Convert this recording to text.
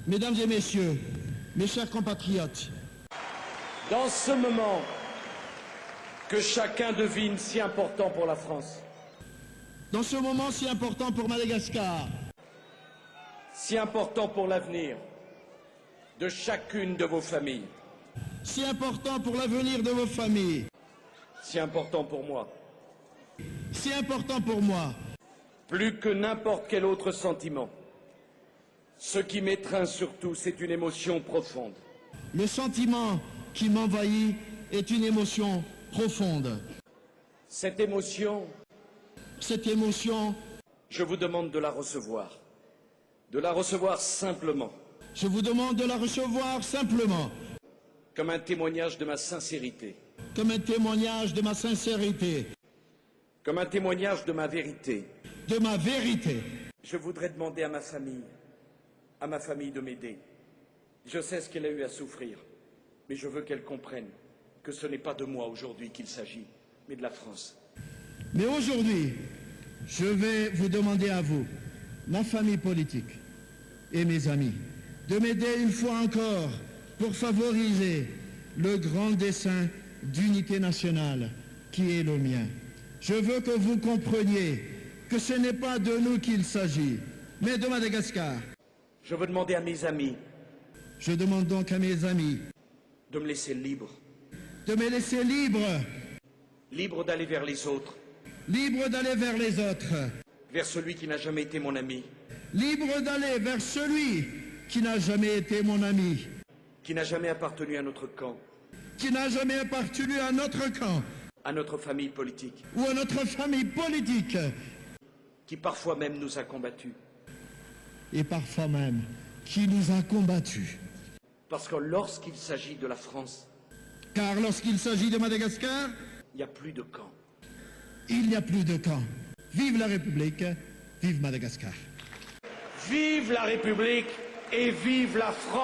Mesdames et messieurs, mes chers compatriotes, dans ce moment que chacun devine si important pour la France, dans ce moment si important pour Madagascar, si important pour l'avenir de chacune de vos familles, si important pour l'avenir de vos familles, si important pour moi, si important pour moi, plus que n'importe quel autre sentiment, ce qui m'étreint surtout, c'est une émotion profonde. le sentiment qui m'envahit est une émotion profonde. Cette émotion, je vous demande de la recevoir simplement, je vous demande de la recevoir simplement, comme un témoignage de ma sincérité, comme un témoignage de ma sincérité, comme un témoignage de ma vérité. de ma vérité. Je voudrais demander à ma famille de m'aider. Je sais ce qu'elle a eu à souffrir, mais je veux qu'elle comprenne que ce n'est pas de moi aujourd'hui qu'il s'agit, mais de la France. Mais aujourd'hui, je vais vous demander à vous, ma famille politique et mes amis, de m'aider une fois encore pour favoriser le grand dessein d'unité nationale qui est le mien. Je veux que vous compreniez que ce n'est pas de nous qu'il s'agit, mais de Madagascar. Je veux demander à mes amis Je demande donc à mes amis de me laisser libre, de me laisser libre, libre d'aller vers les autres, libre d'aller vers les autres, vers celui qui n'a jamais été mon ami, libre d'aller vers celui qui n'a jamais été mon ami, qui n'a jamais appartenu à notre camp, qui n'a jamais appartenu à notre camp à notre famille politique, ou à notre famille politique, qui parfois même nous a combattus. et parfois même qui nous a combattus. Parce que lorsqu'il s'agit de la France, Car lorsqu'il s'agit de Madagascar, il n'y a plus de camp. il n'y a plus de camp. Vive la République, vive Madagascar. Vive la République et vive la France!